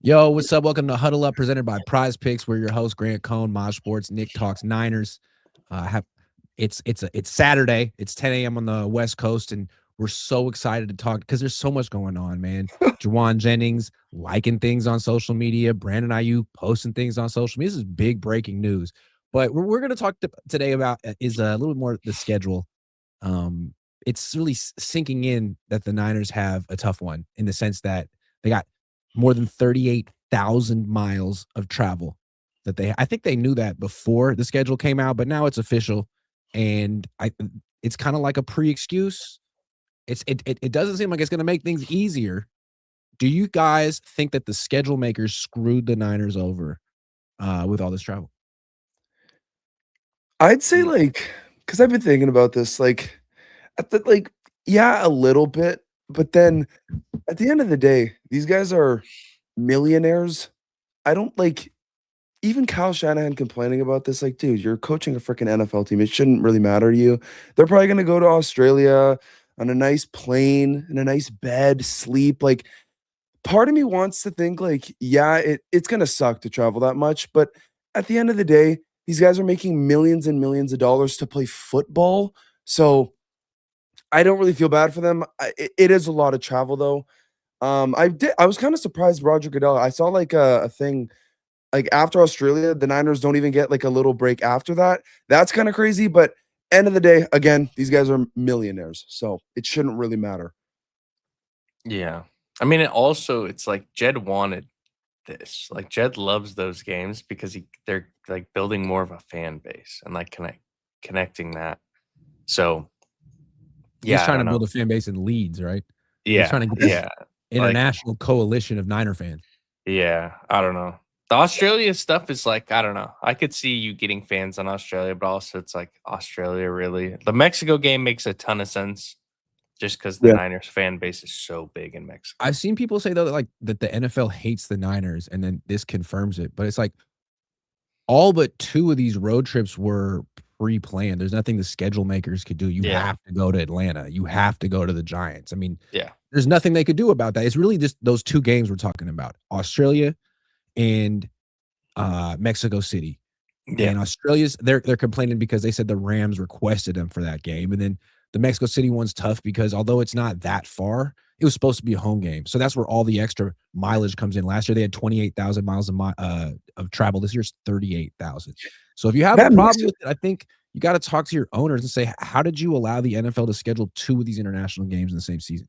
Yo, what's up? Welcome to Huddle Up, presented by Prize Picks. We're your host, Grant Cohn, Maj Sports. Nick talks Niners. Have it's Saturday. It's 10 a.m. on the West Coast, and we're so excited to talk because there's so much going on, man. Juwan Jennings liking things on social media. Brandon Ayuk posting things on social media. This is big breaking news. But we're going to talk today about is a little bit more the schedule. It's really sinking in that the Niners have a tough one in the sense that they got more than 38,000 miles of travel that I think they knew that before the schedule came out, but now it's official. And it's kind of like a pre-excuse. It doesn't seem like it's going to make things easier. Do you guys think that the schedule makers screwed the Niners over with all this travel? I'd say, Mm, because I've been thinking about this, yeah, a little bit, but then at the end of the day, these guys are millionaires. I don't even Kyle Shanahan complaining about this, like, dude, you're coaching a freaking NFL team. It shouldn't really matter to you. They're probably gonna go to Australia on a nice plane, in a nice bed, sleep. Like, part of me wants to think, like, yeah, it's gonna suck to travel that much, but at the end of the day, these guys are making millions and millions of dollars to play football. So I don't really feel bad for them. It is a lot of travel though. I was kind of surprised Roger Goodell. I saw like a thing like after Australia, the Niners don't even get like a little break after that. That's kind of crazy. But end of the day, again, these guys are millionaires, so it shouldn't really matter. yeah. I mean, it's like Jed wanted this. Like Jed loves those games because they're like building more of a fan base and like connecting that. So He's yeah, I trying to don't build know. a fan base in Leeds, right? He's trying Yeah, to get this yeah. Like international coalition of Niner fans. yeah, I don't know. The Australia stuff is like, I don't know. I could see you getting fans on Australia, but also it's like Australia really. The Mexico game makes a ton of sense just because the Yeah. Niners fan base is so big in I've Mexico. seen people say though that the NFL hates the Niners, and then this confirms it. But it's like all but two of these road trips were pre-planned. There's nothing the schedule makers could do. You Yeah, have to go to Atlanta. You have to go to the Giants. I mean, yeah, there's nothing they could do about that. It's really just those two games we're talking about: Australia and Mexico City. yeah. And Australia's they're complaining because they said the Rams requested them for that game. And then the Mexico City one's tough because although it's not that far, it was supposed to be a home game. So that's where all the extra mileage comes in. Last year they had 28,000 miles of travel. This year's 38,000. So if you have a That makes problem with it, I think you got to talk to your owners and say, how did you allow the NFL to schedule two of these international games in the same season?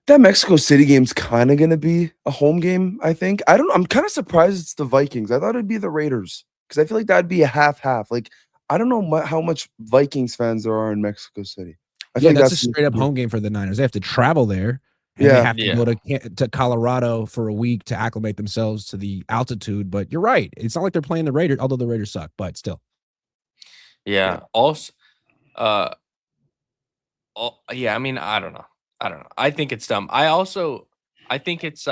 That Mexico City game's kinda gonna be a home game, I think. I don't know, I'm kinda surprised it's the Vikings. I thought it'd be the Raiders because I feel like that'd be a half-half. Like, I don't know how much Vikings fans there are in Mexico City. I feel Yeah, like that's a that's straight up yeah. home game for the Niners. They have to travel there, and they Yeah. have to go Yeah. to Colorado for a week to acclimate themselves to the altitude, but you're right. It's not like they're playing the Raiders, although the Raiders suck, but still. Yeah. Also, uh, yeah. I mean, I don't know. I don't know. I think it's dumb. I think it's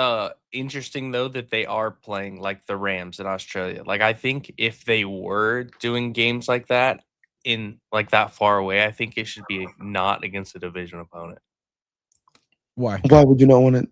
interesting though that they are playing like the Rams in Australia. Like, I think if they were doing games like that in like that far away, I think it should be not against a division opponent. Why? Why would you not want it?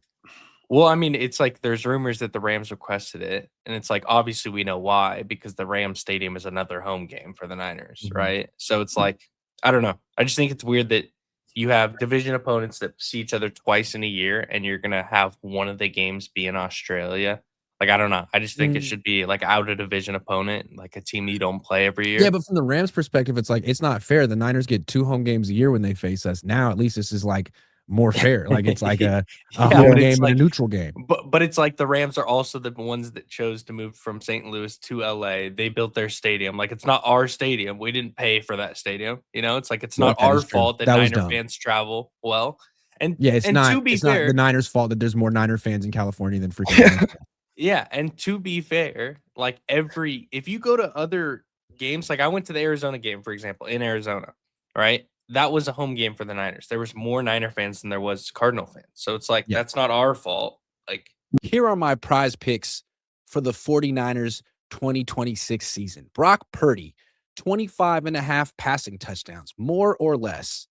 Well, I mean, it's like there's rumors that the Rams requested it, and it's like obviously we know why because the Rams stadium is another home game for the Niners, Mhm. right? So it's like I don't know. I just think it's weird that you have division opponents that see each other twice in a year, and you're gonna have one of the games be in Australia. Like I don't know. I just think it Mm, should be like out of division opponent, like a team you don't play every yeah, year. but from the Rams' perspective, it's like it's not fair. The Niners get 2 home games a year when they face us. Now, at least this is, like, more fair. Like, it's like a Yeah, home but Yeah. it's game and a like neutral game. but it's like the Rams are also the ones that chose to move from St. Louis to LA. They built their stadium. Like it's not our stadium. We didn't pay for that stadium. You know, it's like it's Yeah. not That our is true. fault that That was Niner dumb. fans travel well. Yeah, And to be it's not the fair, Niners' fault that there's more Niner fans in California than freaking Rams fans. yeah, and to be fair, like every if you go to other games, like I went to the Arizona game, for example, in Arizona, right? That was a home game for the Niners. There was more Niner fans than there was Cardinal fans. So it's like Yeah. that's not our fault. Like Here are my prize picks for the 49ers 2026 season. Brock Purdy, 25 and a half passing touchdowns, more or less.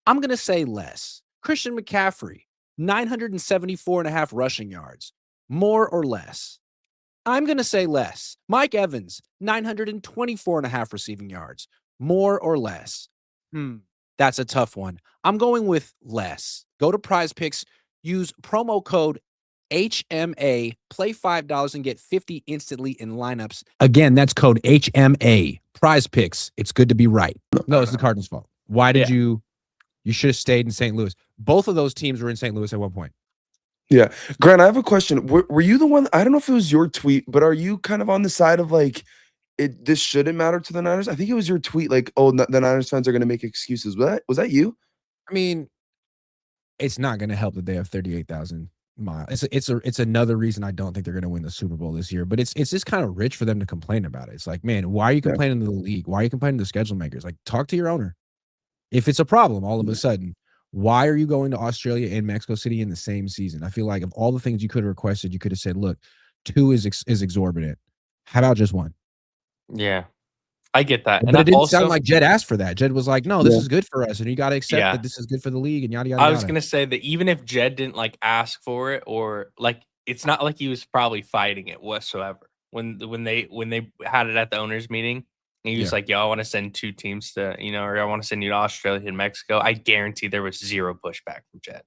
I'm going to say less. Christian McCaffrey, 974 and a half rushing yards, More or less? I'm going to say less. Mike Evans, 924.5 receiving yards. More or less? That's a tough one. I'm going with less. Go to Prize Picks, use promo code HMA, play $5 and get 50 instantly in lineups. Again, that's code HMA. Prize Picks. It's good to be right. No, it's the Cardinals' fault. Why did you should have stayed in St. Louis. Both of those teams were in St. Louis at one point. Yeah. Grant, I have a question. Were you the one? I don't know if it was your tweet, but are you kind of on the side of like, this shouldn't matter to the Niners? I think it was your tweet, like, oh, the Niners fans are going to make excuses. Was that you? I mean, it's not going to help that they have 38,000 miles. It's another reason I don't think they're going to win the Super Bowl this year. But it's just kind of rich for them to complain about it. It's like, man, why are you complaining to the league? Why are you complaining to the schedule makers? Like, talk to your owner. If it's a problem, all of a sudden, why are you going to Australia and Mexico City in the same season? I feel like of all the things you could have requested, you could have said, look, 2 is exorbitant. How about just 1? Yeah, I get that. But it didn't sound like Jed asked for that. Jed was like, no, this is good for us. And you got to accept that this is good for the league and yada, yada, I was going to say that even if Jed didn't like ask for it, or like, it's not like he was probably fighting it whatsoever. When they had it at the owners meeting, and he was like, yo, I want to send 2 teams to, or I want to send you to Australia and Mexico. I guarantee there was 0 pushback from Jed.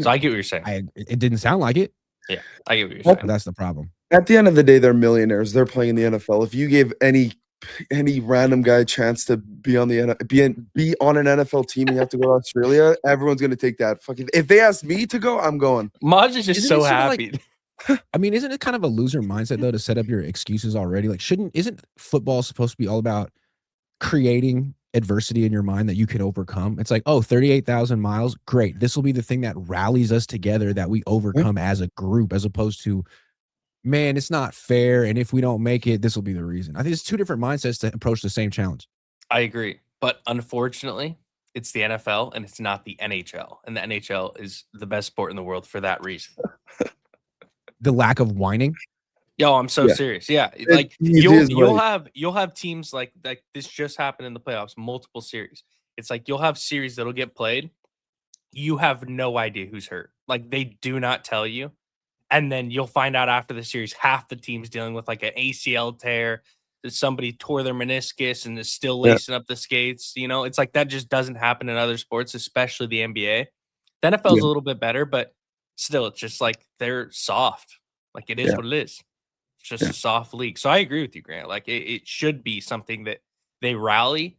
So I get what you're saying. It didn't sound like it. Yeah, I get what you're saying. That's the problem. At the end of the day, they're millionaires. They're playing in the NFL. If you gave any random guy a chance to be on an NFL team and you have to go to Australia, everyone's gonna take that. Fucking, if they ask me to go, I'm going. Maj is just so happy. I mean, isn't it kind of a loser mindset though to set up your excuses already? Like, isn't football supposed to be all about creating adversity in your mind that you can overcome? It's like, oh, 38,000 miles, great. This will be the thing that rallies us together, that we overcome as a group, as opposed to, man, it's not fair, and if we don't make it, this will be the reason. I think it's 2 different mindsets to approach the same challenge. I agree, but unfortunately, it's the NFL and it's not the NHL, and the NHL is the best sport in the world for that reason. The lack of whining. Yo, I'm so serious. Yeah, like you'll have teams like this just happened in the playoffs, multiple series. It's like you'll have series that'll get played. You have no idea who's hurt. Like, they do not tell you. And then you'll find out after the series, half the team's dealing with like an ACL tear, that somebody tore their meniscus and is still lacing up the skates. It's like that just doesn't happen in other sports, especially the NBA. The NFL is a little bit better, but still, it's just like they're soft. Like, it is what it is. It's just a soft league. So I agree with you, Grant. Like, it should be something that they rally.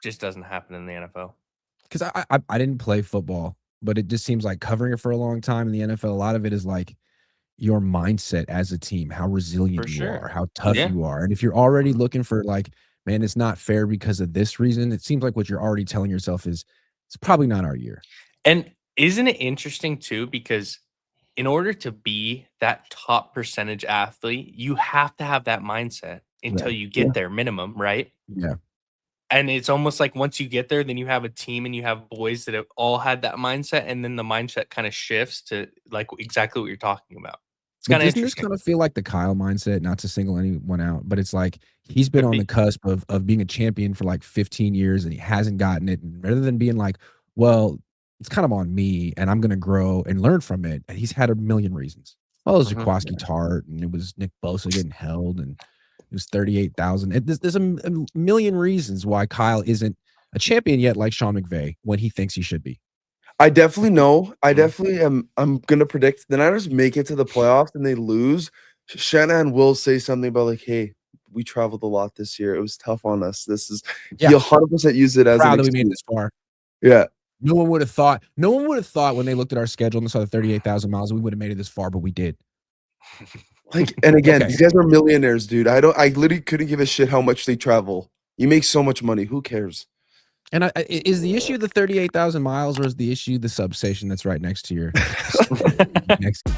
Just doesn't happen in the NFL. Because I didn't play football, but it just seems like covering it for a long time in the NFL, a lot of it is like your mindset as a team, how resilient you are, how tough you are. And if you're already looking for like, man, it's not fair because of this reason, it seems like what you're already telling yourself is it's probably not our year. And isn't it interesting too? Because in order to be that top percentage athlete, you have to have that mindset until you get there minimum, right? Yeah. And it's almost like once you get there, then you have a team and you have boys that have all had that mindset, and then the mindset kind of shifts to like exactly what you're talking about. It's kind of interesting. Doesn't this kind of feel like the Kyle mindset, not to single anyone out, but it's like he's been on the cusp of being a champion for like 15 years and he hasn't gotten it. And rather than being like, well, it's kind of on me and I'm going to grow and learn from it, and he's had a million reasons. Well, it was Jaquaski Tart, and it was Nick Bosa getting held, and it was 38,000. There's a million reasons why Kyle isn't a champion yet, like Sean McVay, when he thinks he should be. I definitely know. I definitely am. I'm gonna predict the Niners make it to the playoffs and they lose. Shanahan will say something about like, "Hey, we traveled a lot this year. It was tough on us. This is." He'll 100% use it as proud an that we made this far. Yeah. No one would have thought when they looked at our schedule and saw the 38,000 miles, we would have made it this far, but we did. Like, and again, these guys are millionaires, dude. I literally couldn't give a shit how much they travel. You make so much money. Who cares? And is the issue the 38,000 miles, or is the issue the substation that's right next to your next?